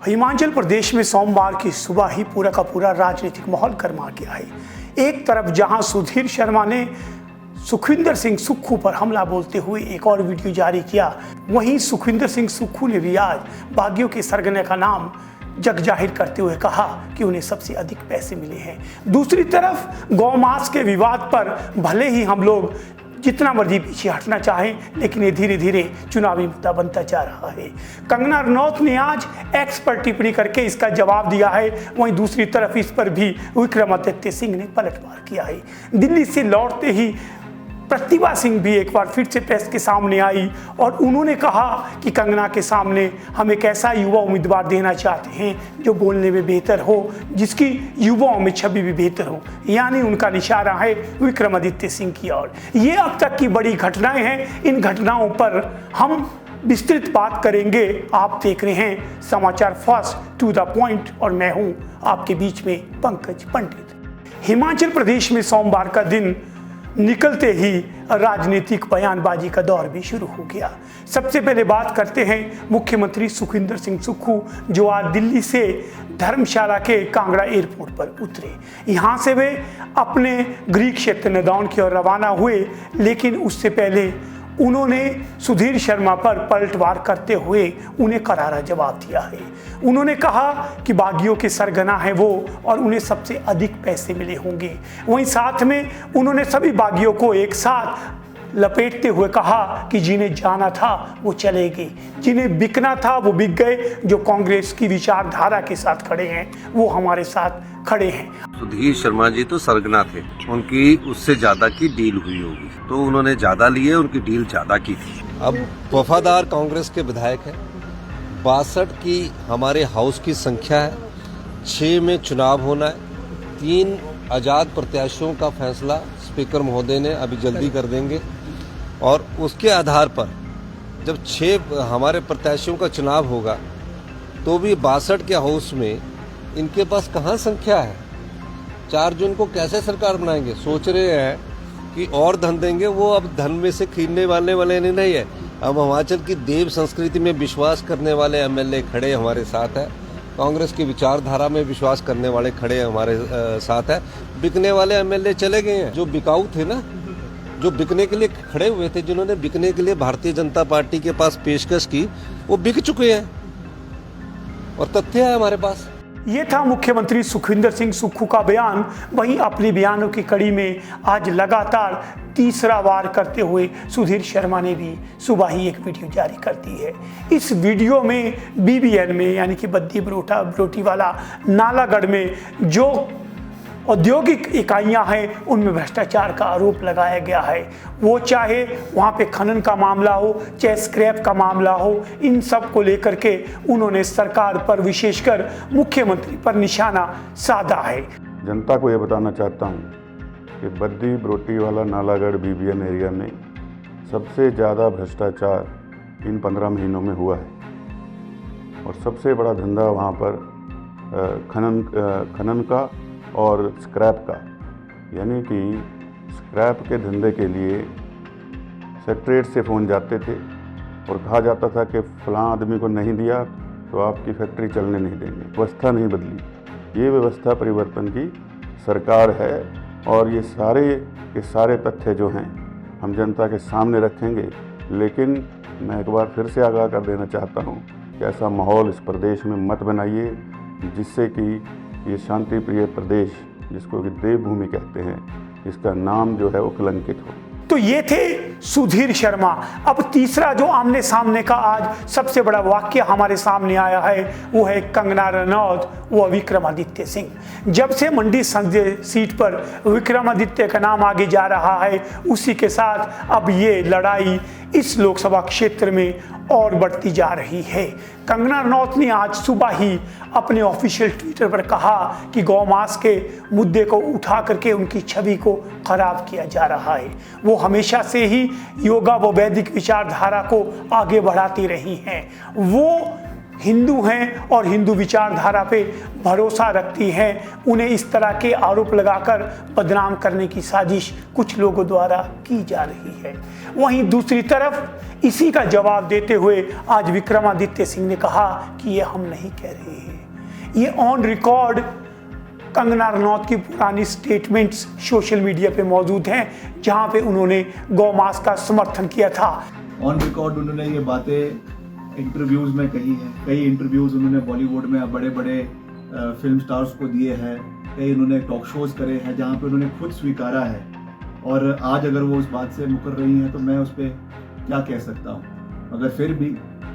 हिमाचल प्रदेश में सोमवार की सुबह ही पूरा का पूरा राजनीतिक माहौल गर्मा गया है। एक तरफ जहां सुधीर शर्मा ने सुखविंदर सिंह सुक्खू पर हमला बोलते हुए एक और वीडियो जारी किया, वहीं सुखविंदर सिंह सुक्खू ने भी आज बागियों के सरगने का नाम जग जाहिर करते हुए कहा कि उन्हें सबसे अधिक पैसे मिले हैं। दूसरी तरफ गौमांस के विवाद पर भले ही हम लोग जितना मर्जी पीछे हटना चाहें, लेकिन ये धीरे धीरे चुनावी मुद्दा बनता जा रहा है। कंगना रनौत ने आज एक्स पर टिप्पणी करके इसका जवाब दिया है। वहीं दूसरी तरफ इस पर भी विक्रमादित्य सिंह ने पलटवार किया है। दिल्ली से लौटते ही प्रतिभा सिंह भी एक बार फिर से प्रेस के सामने आई और उन्होंने कहा कि कंगना के सामने हम एक ऐसा युवा उम्मीदवार देना चाहते हैं जो बोलने में बेहतर हो, जिसकी युवाओं में छवि भी बेहतर हो। यानी उनका इशारा है विक्रमादित्य सिंह की ओर। ये अब तक की बड़ी घटनाएं हैं। इन घटनाओं पर हम विस्तृत बात करेंगे। आप देख रहे हैं समाचार फास्ट टू द पॉइंट और मैं हूं आपके बीच में पंकज पंडित। हिमाचल प्रदेश में सोमवार का दिन निकलते ही राजनीतिक बयानबाजी का दौर भी शुरू हो गया। सबसे पहले बात करते हैं मुख्यमंत्री सुखविंदर सिंह सुक्खू, जो आज दिल्ली से धर्मशाला के कांगड़ा एयरपोर्ट पर उतरे। यहाँ से वे अपने गृह क्षेत्र नदौन की ओर रवाना हुए, लेकिन उससे पहले उन्होंने सुधीर शर्मा पर पलटवार करते हुए उन्हें करारा जवाब दिया है। उन्होंने कहा कि बागियों के सरगना है वो और उन्हें सबसे अधिक पैसे मिले होंगे। वहीं साथ में उन्होंने सभी बागियों को एक साथ लपेटते हुए कहा कि जिन्हें जाना था वो चले गए, जिन्हें बिकना था वो बिक गए। जो कांग्रेस की विचारधारा के साथ खड़े हैं वो हमारे साथ खड़े हैं। सुधीर शर्मा जी तो सरगना थे, उनकी उससे ज्यादा की डील हुई होगी, तो उन्होंने ज्यादा लिए, उनकी डील ज्यादा की थी। अब वफादार कांग्रेस के विधायक हैं। 62 की हमारे हाउस की संख्या है। 6 में चुनाव होना है। 3 आजाद प्रत्याशियों का फैसला स्पीकर महोदय ने अभी जल्दी कर देंगे और उसके आधार पर जब 6 हमारे प्रत्याशियों का चुनाव होगा तो भी 62 के हाउस में इनके पास कहाँ संख्या है। 4 जून को कैसे सरकार बनाएंगे? सोच रहे हैं कि और धन देंगे। वो अब धन में से खरीदने वाले नहीं है। अब हिमाचल की देव संस्कृति में विश्वास करने वाले एमएलए खड़े हमारे साथ है। कांग्रेस की विचारधारा में विश्वास करने वाले खड़े हमारे साथ है। बिकने वाले एमएलए चले गए हैं। जो बिकाऊ थे ना, जो बिकने के लिए खड़े हुए थे, जिन्होंने बिकने के लिए भारतीय जनता पार्टी के पास पेशकश की, वो बिक चुके हैं और तथ्य है हमारे पास। ये था मुख्यमंत्री सुखविंदर सिंह सुक्खू का बयान। वहीं अपनी बयानों की कड़ी में आज लगातार तीसरा वार करते हुए सुधीर शर्मा ने भी सुबह ही एक वीडियो जारी कर दी है। इस वीडियो में बीबीएन में यानी कि बद्दी बरोटी वाला नालागढ़ में जो औद्योगिक इकाइयां हैं उनमें भ्रष्टाचार का आरोप लगाया गया है। वो चाहे वहाँ पे खनन का मामला हो, चाहे स्क्रैप का मामला हो, इन सब को लेकर के उन्होंने सरकार पर, विशेषकर मुख्यमंत्री पर निशाना साधा है। जनता को ये बताना चाहता हूँ कि बद्दी बरोटी वाला नालागढ़ बीबीएन एरिया में सबसे ज़्यादा भ्रष्टाचार इन 15 महीनों में हुआ है और सबसे बड़ा धंधा वहाँ पर खनन का और स्क्रैप का, यानी कि स्क्रैप के धंधे के लिए सेक्रेटरीट से फ़ोन जाते थे और कहा जाता था कि फ़लाँ आदमी को नहीं दिया तो आपकी फैक्ट्री चलने नहीं देंगे। व्यवस्था नहीं बदली। ये व्यवस्था परिवर्तन की सरकार है और ये सारे के सारे तथ्य जो हैं हम जनता के सामने रखेंगे। लेकिन मैं एक बार फिर से आगाह कर देना चाहता हूँ कि ऐसा माहौल इस प्रदेश में मत बनाइए जिससे कि ये शांति प्रिय प्रदेश, जिसको कि देवभूमि कहते हैं, इसका नाम जो है वो कलंकित हो। तो ये थे सुधीर शर्मा। अब तीसरा जो आमने सामने का आज सबसे बड़ा वाक्य हमारे सामने आया है वो है कंगना रनौत व विक्रमादित्य सिंह। जब से मंडी संसदीय सीट पर विक्रमादित्य का नाम आगे जा रहा है, उसी के साथ अब ये लड़ाई इस लोकसभा क्षेत्र में और बढ़ती जा रही है। कंगना रनौत ने आज सुबह ही अपने ऑफिशियल ट्विटर पर कहा कि गौमांस के मुद्दे को उठा करके उनकी छवि को खराब किया जा रहा है। वो हमेशा से ही योगा व वैदिक विचारधारा को आगे बढ़ाती रही हैं। वो हिंदू हैं और हिंदू विचारधारा पे भरोसा रखती हैं, उन्हें इस तरह के आरोप लगाकर बदनाम करने की साजिश कुछ लोगों द्वारा की जा रही है। वहीं दूसरी तरफ इसी का जवाब देते हुए आज विक्रमादित्य सिंह ने कहा कि ये हम नहीं कह रहे हैं। ये ऑन रिकॉर्ड कंगना रनौत की पुरानी स्टेटमेंट्स सोशल मीडिया पे मौजूद हैं, जहां पे उन्होंने गौमांस का समर्थन किया था। ऑन रिकॉर्ड उन्होंने ये बातें इंटरव्यूज़ में कही हैं। कई इंटरव्यूज़ उन्होंने बॉलीवुड में बड़े बड़े फिल्म स्टार्स को दिए हैं, कई उन्होंने टॉक शोज़ करे हैं जहाँ पे उन्होंने खुद स्वीकारा है। और आज अगर वो उस बात से मुकर रही हैं तो मैं उस पर क्या कह सकता हूँ। मगर फिर भी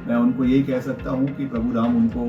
मैं उनको यही कह सकता हूँ कि प्रभु राम उनको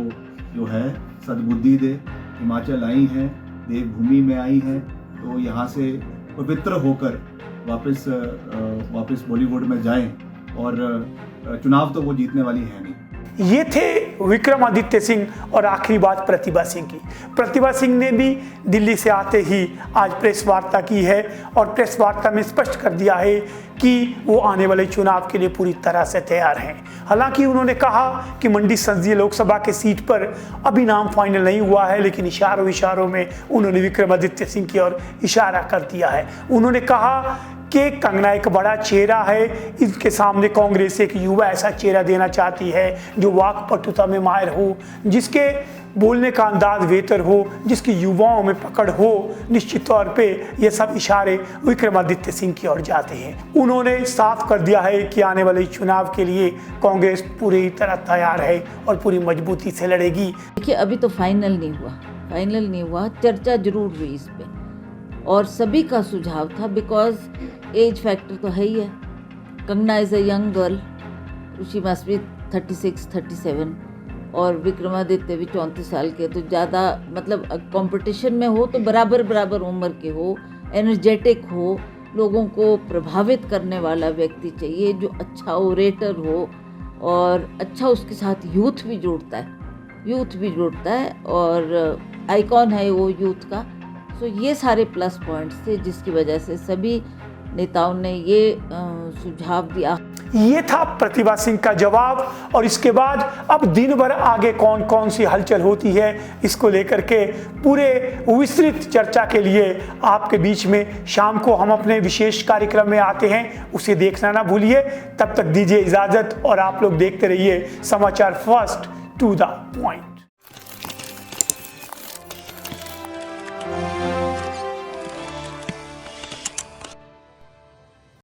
जो है सद्बुद्धि दे। हिमाचल आई हैं, देवभूमि में आई हैं, तो यहाँ से पवित्र होकर वापस बॉलीवुड में जाएं। और चुनाव तो वो जीतने वाली है नहीं। ये थे विक्रमादित्य सिंह। और आखिरी बात प्रतिभा सिंह की। प्रतिभा सिंह ने भी दिल्ली से आते ही आज प्रेस वार्ता की है और प्रेस वार्ता में स्पष्ट कर दिया है कि वो आने वाले चुनाव के लिए पूरी तरह से तैयार हैं। हालांकि उन्होंने कहा कि मंडी संसदीय लोकसभा के सीट पर अभी नाम फाइनल नहीं हुआ है, लेकिन इशारों में उन्होंने विक्रमादित्य सिंह की ओर इशारा कर दिया है। उन्होंने कहा कि कंगना एक बड़ा चेहरा है, इसके सामने कांग्रेस एक युवा ऐसा चेहरा देना चाहती है जो वाकपटुता में माहिर हो, जिसके बोलने का अंदाज बेहतर हो, जिसकी युवाओं में पकड़ हो। निश्चित तौर पे ये सब इशारे विक्रमादित्य सिंह की ओर जाते हैं। उन्होंने साफ कर दिया है कि आने वाले चुनाव के लिए कांग्रेस पूरी तरह तैयार है और पूरी मजबूती से लड़ेगी। देखिए, अभी तो फाइनल नहीं हुआ, चर्चा जरूर हुई इस पे और सभी का सुझाव था, बिकॉज एज फैक्टर तो है ही है। Kangana is a young girl, she must be 36-37 और विक्रमादित्य भी 34 साल के, तो ज़्यादा मतलब कंपटीशन में हो तो बराबर उम्र के हो, एनर्जेटिक हो, लोगों को प्रभावित करने वाला व्यक्ति चाहिए जो अच्छा ओरेटर हो और अच्छा उसके साथ यूथ भी जुड़ता है और आइकॉन है वो यूथ का। तो ये सारे प्लस पॉइंट्स थे जिसकी वजह से सभी नेताओं ने ये सुझाव दिया। ये था प्रतिभा सिंह का जवाब। और इसके बाद अब दिन भर आगे कौन कौन सी हलचल होती है, इसको लेकर के पूरे विस्तृत चर्चा के लिए आपके बीच में शाम को हम अपने विशेष कार्यक्रम में आते हैं, उसे देखना ना भूलिए। तब तक दीजिए इजाज़त और आप लोग देखते रहिए समाचार फर्स्ट टू द पॉइंट।